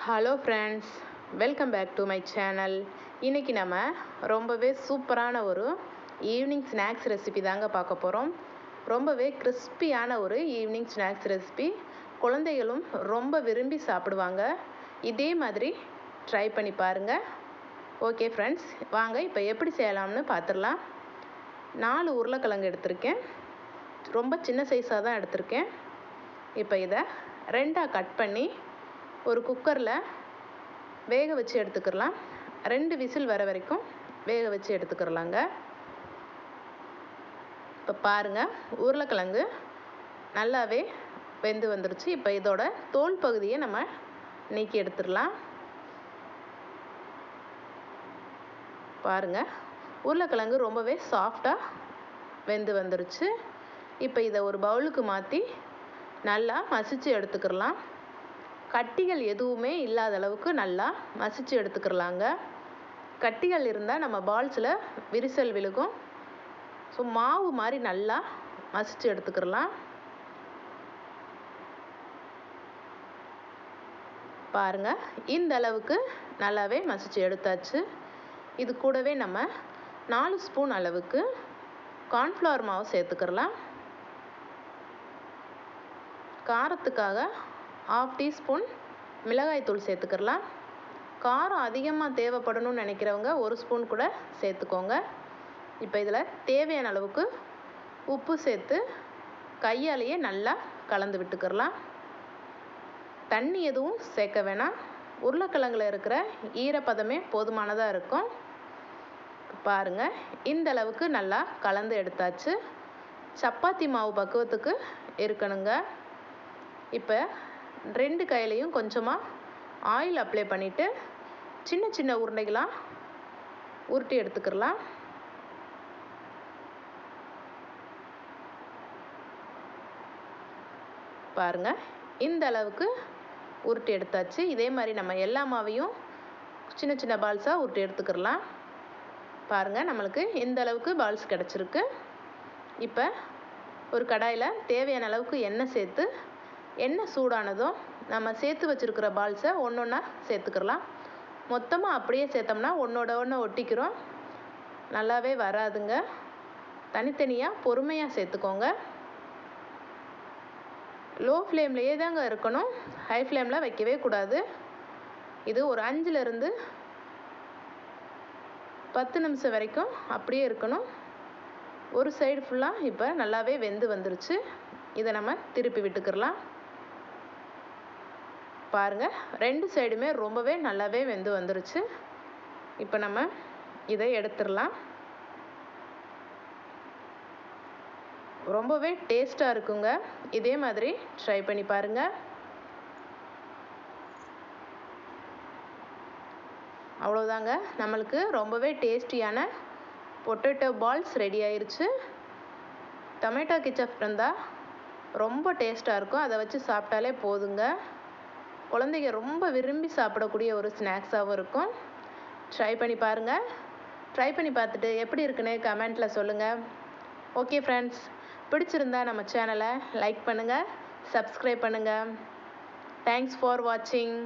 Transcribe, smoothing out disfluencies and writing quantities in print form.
Hello friends, welcome back to my channel. இன்றைக்கி நம்ம ரொம்பவே சூப்பரான ஒரு ஈவினிங் ஸ்நாக்ஸ் ரெசிபி தாங்க பார்க்க போகிறோம். ரொம்பவே கிறிஸ்பியான ஒரு ஈவினிங் ஸ்நாக்ஸ் ரெசிபி. குழந்தைகளும் ரொம்ப விரும்பி சாப்பிடுவாங்க. இதே மாதிரி ட்ரை பண்ணி பாருங்கள். ஓகே ஃப்ரெண்ட்ஸ், வாங்க இப்போ எப்படி செய்யலாம்னு பார்த்துடலாம். 4 உருளைக்கிழங்கு எடுத்திருக்கேன். ரொம்ப சின்ன சைஸாக தான் எடுத்திருக்கேன். இப்போ இதை 2ஆக கட் பண்ணி ஒரு குக்கரில் வேக வச்சு எடுத்துக்கிறலாம். 2 விசில் வர வரைக்கும் வேக வச்சு எடுத்துக்கிறலாங்க. இப்போ பாருங்கள், உருளைக்கிழங்கு நல்லாவே வெந்து வந்துருச்சு. இப்போ இதோட தோல் பகுதியை நம்ம நீக்கி எடுத்துடலாம். பாருங்கள், உருளைக்கிழங்கு ரொம்பவே சாஃப்டாக வெந்து வந்துருச்சு. இப்போ இதை ஒரு பவுலுக்கு மாற்றி நல்லா மசிச்சு எடுத்துக்கிறலாம். கட்டிகள் எதுவுமே இல்லாத அளவுக்கு நல்லா மசிச்சு எடுத்துக்கிறலாங்க. கட்டிகள் இருந்தால் நம்ம பால்ஸில் விரிசல் விழுகும். ஸோ மாவு மாதிரி நல்லா மசிச்சு எடுத்துக்கிறலாம். பாருங்கள், இந்த அளவுக்கு நல்லாவே மசிச்சு எடுத்தாச்சு. இது கூடவே நம்ம 4 ஸ்பூன் அளவுக்கு கார்ன்ஃப்ளவர் மாவு சேர்த்துக்கிறலாம். காரத்துக்காக 1/2 டீஸ்பூன் மிளகாய்த்தூள் சேர்த்துக்கிறலாம். காரம் அதிகமாக தேவைப்படணும்னு நினைக்கிறவங்க 1 ஸ்பூன் கூட சேர்த்துக்கோங்க. இப்போ இதில் தேவையான அளவுக்கு உப்பு சேர்த்து கையாலேயே நல்லா கலந்து விட்டுக்கிறலாம். தண்ணி எதுவும் சேர்க்க வேணாம். உருளைக்கிழங்குல இருக்கிற ஈரப்பதமே போதுமானதாக இருக்கும். பாருங்கள், இந்த அளவுக்கு நல்லா கலந்து எடுத்தாச்சு. சப்பாத்தி மாவு பக்குவத்துக்கு இருக்கணுங்க. இப்போ 2 கையிலையும் கொஞ்சமாக ஆயில் அப்ளை பண்ணிவிட்டு சின்ன சின்ன உருண்டைகளாக உருட்டி எடுத்துக்கிறலாம். பாருங்கள், இந்த அளவுக்கு உருட்டி எடுத்தாச்சு. இதே மாதிரி நம்ம எல்லா மாவையும் சின்ன சின்ன பால்ஸாக உருட்டி எடுத்துக்கிறலாம். பாருங்கள், நம்மளுக்கு இந்த அளவுக்கு பால்ஸ் கிடச்சிருக்கு. இப்போ ஒரு கடாயில் தேவையான அளவுக்கு எண்ணெய் சேர்த்து, எண்ணெய் சூடானதும் நம்ம சேர்த்து வச்சுருக்கிற பால்ஸை ஒன்றா சேர்த்துக்கிறலாம். மொத்தமாக அப்படியே சேர்த்தோம்னா ஒன்றோட ஒன்று ஒட்டிக்கிறோம், நல்லாவே வராதுங்க. தனித்தனியாக பொறுமையாக சேர்த்துக்கோங்க. லோ ஃப்ளேம்லேயே தாங்க இருக்கணும், ஹை ஃப்ளேமில் வைக்கவே கூடாது. இது ஒரு 5லேருந்து 10 நிமிஷம் வரைக்கும் அப்படியே இருக்கணும். ஒரு சைடு ஃபுல்லாக இப்போ நல்லாவே வெந்து வந்துருச்சு. இதை நம்ம திருப்பி விட்டுக்கிறலாம். பாருங்கள், 2 சைடுமே ரொம்பவே நல்லாவே வெந்து வந்துருச்சு. இப்போ நம்ம இதை எடுத்துடலாம். ரொம்பவே டேஸ்ட்டாக இருக்குங்க. இதே மாதிரி ட்ரை பண்ணி பாருங்கள். அவ்வளோதாங்க, நம்மளுக்கு ரொம்பவே டேஸ்டியான பொட்டேட்டோ பால்ஸ் ரெடி ஆயிருச்சு. டொமேட்டோ கெச்சப் இருந்தால் ரொம்ப டேஸ்ட்டாக இருக்கும். அதை வச்சு சாப்பிட்டாலே போதுங்க. குழந்தைங்க ரொம்ப விரும்பி சாப்பிடக்கூடிய ஒரு ஸ்நாக்ஸாகவும் இருக்கும். ட்ரை பண்ணி பாருங்கள். ட்ரை பண்ணி பார்த்துட்டு எப்படி இருக்குன்னு கமெண்ட்டில் சொல்லுங்கள். ஓகே ஃப்ரெண்ட்ஸ், பிடிச்சிருந்தா நம்ம சேனலை லைக் பண்ணுங்கள், சப்ஸ்கிரைப் பண்ணுங்கள். தேங்க்ஸ் ஃபார் வாட்சிங்.